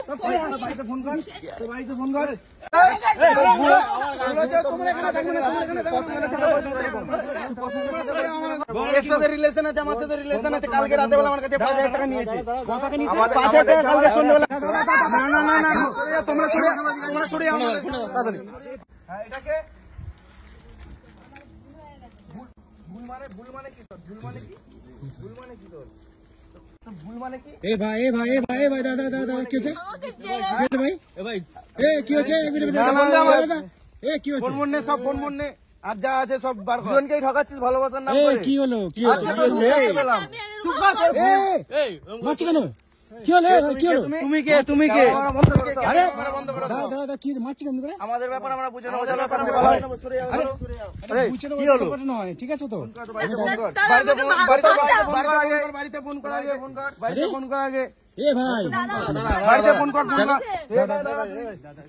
বাড়িতে ফোন কর, তোর বাড়িতে ফোন কর। এর সাথে রিলেশন আছে, আমার সাথে রিলেশন আছে। কালকে রাতে বেলা আমার কাছে 5,000 টাকা নিয়েছে। 5,000 টাকা কালকে সন্ধ্যেবেলা। তোমরা সরে যাও। হ্যাঁ, এটাকে ভুল মানে কি তোর? ভুল মানে কি তোর? ভুল মানে কি? এ ভাই দাদা কি হচ্ছে? ভাই কি হচ্ছে? কি হচ্ছে? ফোন মনে সব ফোন মনে আর যা আছে সব বার কর। দুজনকেই ঠকাচ্ছিস ভালোবাসার নাম করে। কি হলো? চুপ কর। মারছি কেন? কি হলো? তুমি কে? আরে দাদা কি মারছি কেন? আমাদের ব্যাপার আমরা বুঝে নেবো। কি হলো? নয় ঠিক আছে তো? বাড়িতে ফোন করা আগে। এ ভাই বাড়িতে ফোন কর।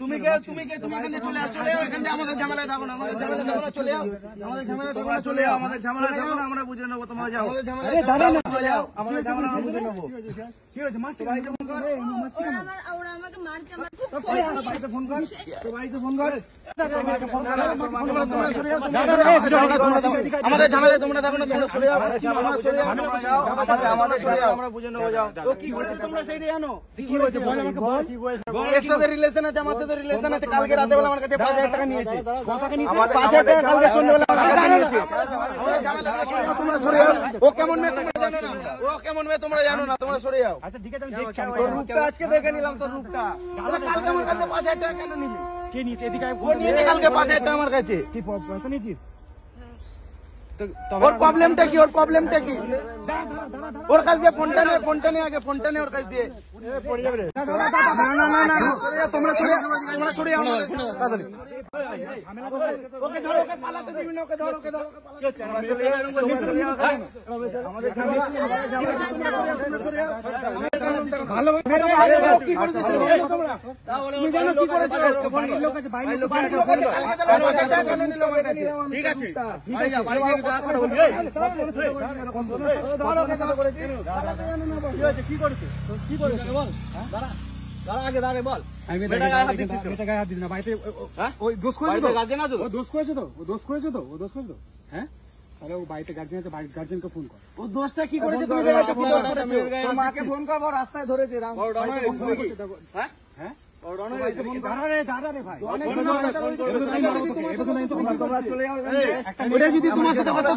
তুমি কে? তুমি এখান থেকে চলে যাও। এখান থেকে আমাদের ঝামেলায় থাকো না। আমাদের ঝামেলায় থাকো না, চলে যাও। আমাদের ঝামেলায় থাকো না, চলে যাও। আমাদের ঝামেলায় থাকো না, আমরা বুঝে নেবো। তোমরা যাও। আমাদের ঝামেলায় চলে যাও। আমাদের ঝামেলা আমরা বুঝে নেবো। কি হয়েছে? মারছি বাড়িতে ফোন কর। বাড়িতে ফোন কর। তোর বাড়িতে ফোন কর। আমাদের ঝামেলায় তোমরা থাকো না, তোমরা চলে যাও। আমাদের চলে যাও, আমরা বুঝে নেবো। যাও। তো কি করেছে তোমরা সেইটাই জানো? কি হয়েছে বল আমাকে বল। এর সাথে রিলেশন আছে, আমার সাথে রিলেশন আছে। কালকে রাতে বেলা আমার কাছে 5,000 টাকা নিয়েছে। 5,000 টাকা কালকে সন্ধ্যেবেলা আমার কাছে নিয়েছে। তোমরা সরে যাও। ও কেমন মেয়ে তোমরা জানো না। তোমরা জানো না। তোমরা সরে যাও। আচ্ছা ঠিক আছে আমি দেখছি। তোর রূপটা আজকে দেখে নিলাম। তোর রূপটা কালকে আমার কাছে 5,000 টাকা কেন নিবি? কে নিয়েছে? এদিকে ও নিয়েছে কালকে 5,000 টাকা আমার কাছে। কি পয়সা নিয়েছিস? ওর প্রবলেমটা কি? ওর কাছ দিয়ে ফোনটা নিয়ে আগে ফোনটা নিয়ে ওর কাছ দিয়ে পড়ে যাবে রে। তোমরা সরে যাও। ওকে ধরো, ওকে পালাতে দিবি না। ওকে ধরো। ভালো কি করেছো? তুমি জানো কি করেছো? ঠিক আছে দোষ করেছো তো? হ্যাঁ, তাহলে ও বাড়িতে গার্জেন আছে, গার্জেনকে ফোন কর। ও দোষটা কি করেছে? তুমি মাকে ফোন কর। রাস্তায় ধরেছে। হ্যাঁ, যদি তোমার সাথে কথা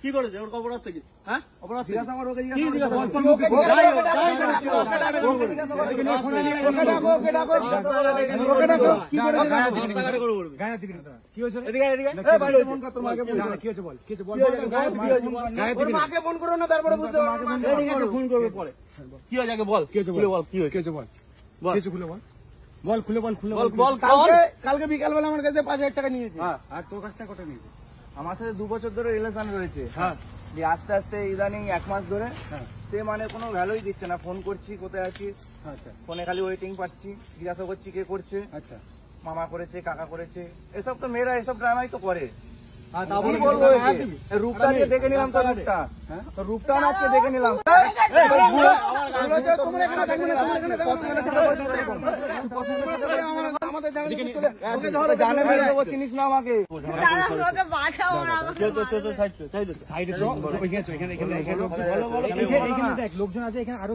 কি করেছে? ওর অপরাধ থেকে অপরাধ মাকে ফোন করো না, তারপরে বুঝতে ফোন করবে পরে। কি হয়েছে আগে বল। কালকে বিকালবেলা আমার কাছে 5,000 টাকা নিয়েছে। আর তোর কাছ থেকে কত নিয়েছে? আমার সাথে 2 বছর ধরে রিলেশন রয়েছে। দিয়ে আস্তে আস্তে ইদানিং 1 মাস ধরে সে মানে কোনো ভ্যালুই দিচ্ছে না। ফোন করছি, কোথায় আছিস? ফোনে খালি ওয়েটিং পাচ্ছি। জিজ্ঞাসা করছি কে করছে। আচ্ছা, মামা করেছে, কাকা করেছে। এসব তো মেয়েরা এসব ড্রামাই তো করে। রূপটা আজকে দেখে নিলাম। তো রূপটা না আজকে দেখে নিলাম। চিনিস না আমাকে? লোকজন আছে এখানে, আরো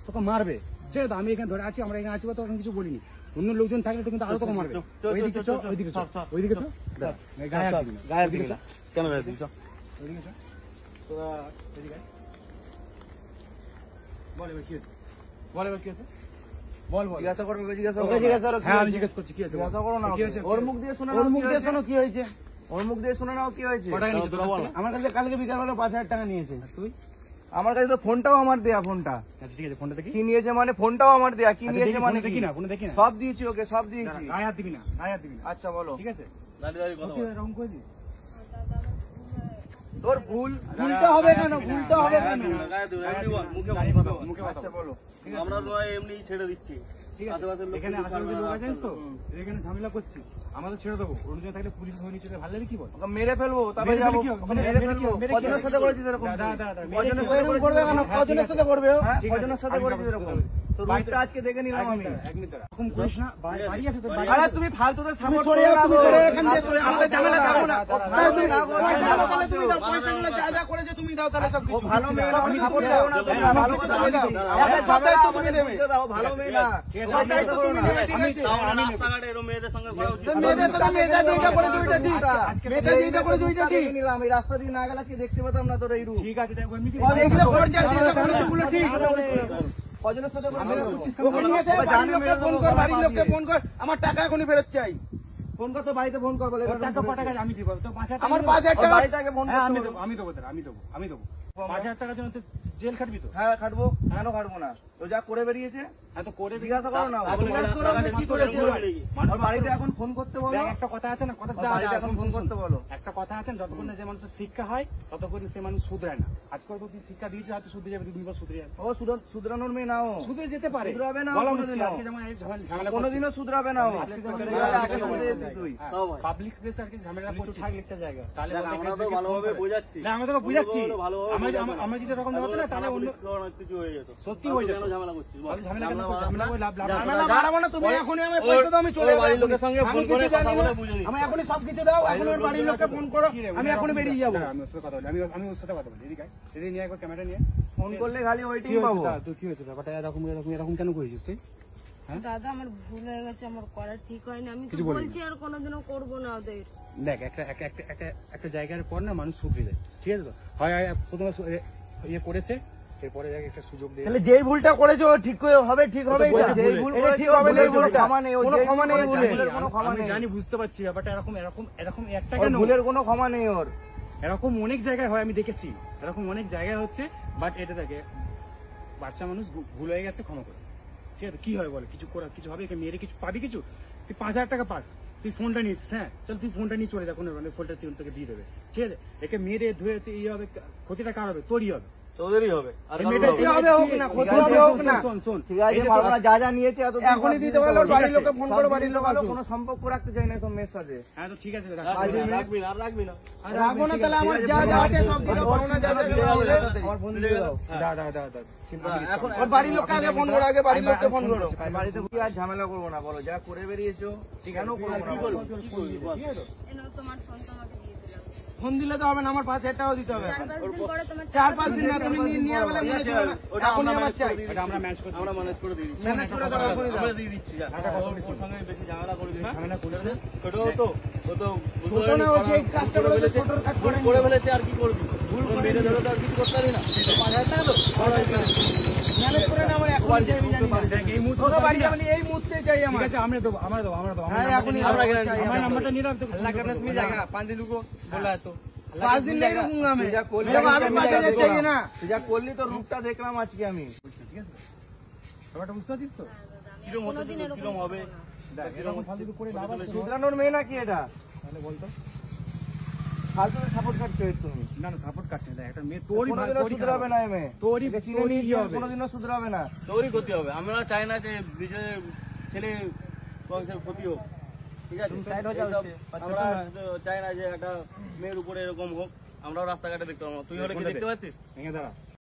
তোকে মারবে। ঠিক আছে, আমি এখানে ধরে আছি, আমরা এখানে আছি, তো কিছু বলিনি। অন্য লোকজন থাকলে তো কিন্তু আরো তোকে মারবে। ওইদিকে কেন গায়ে দিচ্ছ? জিজ্ঞাসা করো। আমি জিজ্ঞেস করছি কি হয়েছে? ওর মুখ দিয়ে শোনো কি হয়েছে। আমার কাছে কালকে বিকালবেলা 5,000 টাকা নিয়েছে। তুই আমার কাছে তো ফোনটাও আমার দেয়া। ফোনটা ঠিক আছে, ফোনটা দেখি। কি নিয়েছে মানে? ফোনটাও আমার দেয়া। কি নিয়েছে মানে? দেখি না, ফোনে দেখি না। সব দিয়েছি ওকে, সব দিয়েছি। গায়ে হাত দিবি না। আচ্ছা বলো। ঠিক আছে, তোর ভুলটা হবে কেন? মুখে আচ্ছা বলো। আমরা এমনি ছেড়ে দিচ্ছি। ঠিক আছে, এখানে আশেপাশে লোক আছে তো, এখানে ঝামেলা করছিস। আমাদের ছেড়ে দেবো, অন্যজন থাকলে পুলিশ ধরে নিচে ভালো লাগবে কি বল? ওকে মেরে ফেলবো, তারপরে মেরে যাবো। কি হবে? মেরে ফেলবো। মেরে কি কজনের হবে? সাথে করেছিস এরকম? দাদা, দাদা, মেরে কজনের কি সাথে হবে? করবে কেন? হ্যাঁ, কজনের সাথে করবে? হ্যাঁ, ঠিক কজনের আছে, সাথে আমি করেছিস ব্যবস্থা এরকম? করবো। তো রুটটা আজকে দেখে নিলাম আমি। এক মিনিট দাঁড়া। এরকম করিস না, বাড়ি আছে তো, বাড়ি আরে আছে। তুমি ফালতুদের তুমি সাপোর্ট সরে করো যাও, না তুমি গো। সরে যাও, এখান থেকে না, সরে যাও, আমাদের ঝামেলা থাকবো না। তুমি না গো, পয়সা না, লাগালে তুমি দাও, না, পয়সাগুলো যা যা করেছে তুমি দাও, তাহলে সব ও কিছু। ভালো মেয়ে না, আমি সাপোর্ট দিচ্ছি করো না না। তোমরা, হ্যাঁ, ভালো আমি কথা দিচ্ছি বলে না। দাও। আমাদের আমাদের ঝামেলা ঝামেলা তুমি আমাদের নেবে। বুঝতে দাও, ভালো মেয়ে না। ঠিক আছে, তোমার আমি দায়িত্ব করো না। আমি রাস্তাঘাটে এরকম মেয়েদের সঙ্গে করা উচিত। মেয়েদের সাথে মেয়েটা যেটা করে দুইটা ঠিক। মেয়েটা যেটা করে দুইটা ঠিক। দেখে নিলাম, এই রাস্তা দিয়ে না গেলে আজকে দেখতে পেতাম না তোর এই রূপ। ঠিক আছে, দেখো এমনি কি এগুলো করছে, যেটা করেছে ওগুলো ঠিক। কজনের সাথে করবে? ওকে নিয়ে যা, বাড়ির লোককে ফোন কর, বাড়ির লোককে ফোন কর, আমার টাকা এখনই ফেরত চাই। ফোন কর তো, বাড়িতে ফোন কর বলে ওর টাকা কত টাকা আমি দিব, তো 5,000 টাকা আমার দিব। 5,000 টাকা বাড়িটাকে ফোন হ্যাঁ, করতে আমি বলো। দেবো, আমি দেবো দাদা, আমি দেবো, আমি দেবো। 5,000 টাকার জন্য তুই জেল খাটবি তো? হ্যাঁ খাটবো, কেন খাটবো না? ও যা করে বেরিয়েছে এত করে জিজ্ঞাসা করো না। এত জিজ্ঞাসা করো না, কি করেছে? ওর বাড়িতে এখন ফোন করতে বলো। দেখ, একটা কথা আছে না, কথা ওর বাড়িতে এখন ফোন করতে বলো। একটা কথা আছে, যতক্ষণ না যে মানুষের শিক্ষা হয় ততক্ষণ সে মানুষ শুধরায় না। আজকাল তো তুই শিক্ষা দিয়েছিস, হয়তো শুধরে যাবে, 2 দিন পর শুধরে যাবে। ও শুধরানোর মেয়ে না ও। শুধরে যেতে পারে, শুধরাবে না, বলা কোনোদিনও। মুশকিল। আজকে যেমন এই ঝামেলা করছিস। কোনোদিনও শুধরাবে না ও। আজকে যেমন আগে শুধরে যেতিস তুই। পাবলিক প্লেস আর কি ঝামেলা করছিস, জায়গা তাহলে দেখ, আমরা তো ভালোভাবে বোঝাচ্ছি। না, আমরা তোকে বুঝাচ্ছি। ভালোভাবে আমরা যদি এরকম হতো না তাহলে অন্য অনেক কিছু হয়ে যেত। সত্যি হয়ে যেত। কেন ঝামেলা করছিস বল? তাহলে ঝামেলা কেন করছিস? ঝামেলা করে লাভ লাভ। যা, ঝামেলা যা। বাড়াবো না, তুমি এখনই আমায় পয়সা দাও, আমি চলে ওর বাড়ির যাবো। লোকের সঙ্গে আমি ফোন কিছু করে জানি কথা না। বলে বুঝে নিস। আমি এখনই সব কিছু দাও, এখন ওর বাড়ির লোককে ফোন করো, আমি এখনই বেরিয়ে যাবো। আমি ওর সাথে কথা বলি, আমি ওর সাথে কথা বলি। এদিকে আয়, এদিকে নিয়ে একবার ক্যামেরা নিয়ে। ফোন করলে খালি ওয়েটিং কি পাবো। হয়েছে তুই, কি হয়েছে ব্যাপারটা? এরকম কেন করেছিস তুই? দাদা আমার ভুল হয়ে গেছে, আমার করা ঠিক হয়নি, আমি তো কিছু বলিনি। বলছি আর কোনোদিনও করবো না ওদের। দেখ, একটা জায়গার পর না মানুষ শুধরে যায়, ঠিক আছে তো? হয় প্রথমে ইয়ে করেছে, এরপরে একটা সুযোগ দিয়ে তাহলে যেই ভুলটা করেছো ও ঠিক হবে, ঠিক হবে। বলছে যেই ভুল ভুল হয়েছে। করে ঠিক হবে না, ভুলের কোনো ক্ষমা নেই। ও কোনো যেই ক্ষমা ভুল নেই করেছে, বলে। ভুলের কোনো ক্ষমা আমি নেই। জানি, বুঝতে পারছি ব্যাপারটা এরকম একটা ওর কেন, ভুলের কোনো ক্ষমা নেই ওর। এরকম অনেক জায়গায় হয়, আমি দেখেছি এরকম অনেক জায়গায় হচ্ছে। বাট এটা দেখে বাচ্চা মানুষ ভুল হয়ে গেছে, ক্ষমা করে, ঠিক আছে? কি হয় বলে, কিছু হবে, একে মেয়েরে কিছু পাবি, কিছু তুই 5,000 টাকা পাস, তুই ফোনটা নিচ্ছিস, হ্যাঁ চল তুই ফোনটা নিয়ে চলে যা, কোনো ফোনটা তুই তোকে দিয়ে দেবে, ঠিক আছে? একে মেয়েরে ধুয়ে ইয়ে হবে, ক্ষতিটা কার হবে? তোরই হবে। তোদেরই হবে। আর এই কারোর মেয়েটা হবে কি না। হবে হোক না, ক্ষতি হবে হোক না। শোন, ঠিক আছে, বাবা যা যা নিয়েছে এত এখনই দিতে পারলো, বাড়ির লোককে ফোন করো, বাড়ির লোক আসুক। কোনো সম্পর্ক রাখতে চাই না তোর মেয়ের সাথে। হ্যাঁ তো ঠিক আছে, রাখবি না, আর রাখবি না। আর রাখবো না, তাহলে আমার যা যা আছে সব দিয়ে দাও, পাওনা যা যা আছে বলে। আমার ফোন দিয়ে দাও। দাও। এখন ওর বাড়ির লোককে আগে ফোন করো, আগে বাড়ির লোককে ফোন করো। বাড়িতে কি আর ঝামেলা করবো না, বলো যা করে বেরিয়েছো, কেন করবো না? বলো। এনাও তোমার ফোন তোমাকে দিয়ে দিলাম। ফোন দিলে তো হবে না, আমার 5,000 টাকাও দিতে হবে। 4-5 দিন পরে তোমার 4-5 দিন না, তুমি নিয়ে গেলে মনে হচ্ছে না। ওটা এখনই আমরা আমার ম্যানেজ চাই। করে দিই। ওটা আমরা ম্যানেজ করে আমরা ম্যানেজ করে দিই। ম্যানেজ করে দাও, এখনই দাও। আমরা দিয়ে দিচ্ছি যা। টাকা কত ওর সঙ্গে বেশি ঝামেলা করে দিস না। ঝামেলা করিস না। ছোট তো, ও তো ছোট না, ও যে কাজটা করে করেছে, ফেলেছে, ছোটর কাজ ভুল করেনি। করে ফেলেছে, আর কি করবি? ভুল করে মেরে ধরে তো আর কিছু করতে পারি না। 5,000 টাকা তো? ম্যানেজ করে না, আমার এখনই চাই, আমি জানি না। দেখ, এই মুহূর্তে তোকে বাড়ি যাবো, এই মুহূর্তে চাই ঠিক আমার। আছে, আমরা দেবো। হ্যাঁ, এখনই আমরা চাই, চাই, আমার নাম্বারটা নিয়ে রাখ, তোকে अल्लाह का रस्मी जाएगा 5 दिन रुको बोला है तो 5 दिन नहीं रुकूंगा मैं। तुझा कोल्ली मेरे को अभी 5,000 चाहिए ना। तुझा कोल्ली तो रूपटा देखलाम আজকে আমি। ঠিক আছে, ব্যাপারটা বুঝতে পারছিস তো? কিরম হতে কোনোদিন এরকম কিরম হবে? দেখ, এরকম ফালতু করে লাভ আছে? শুধরানোর মেয়ে নাকি এটা? তাহলে বলতো। ফালতু সাপোর্ট করছো তুমি। না না, সাপোর্ট কাটছে না, একটা মেয়ে তোরই ভাই, কোনোদিনও তোরই শুধরাবে না এই মেয়ে। তোরই একে চিনে তোরই নিয়েছি, হবে। কোনোদিনও শুধরাবে না। তোরই ক্ষতি হবে। আমরা চাই না যে বিজয়ের ছেলে বংশের ক্ষতি হোক, ঠিক আছে? Side হয়ে যাও এইসব এসে। আমরা চাই না যে একটা মেয়ের উপরে এরকম হোক। আমরাও রাস্তাঘাটে দেখতে পাবো না। তুই হলে কি দেখতে পাচ্ছিস? ভেঙে দাঁড়া।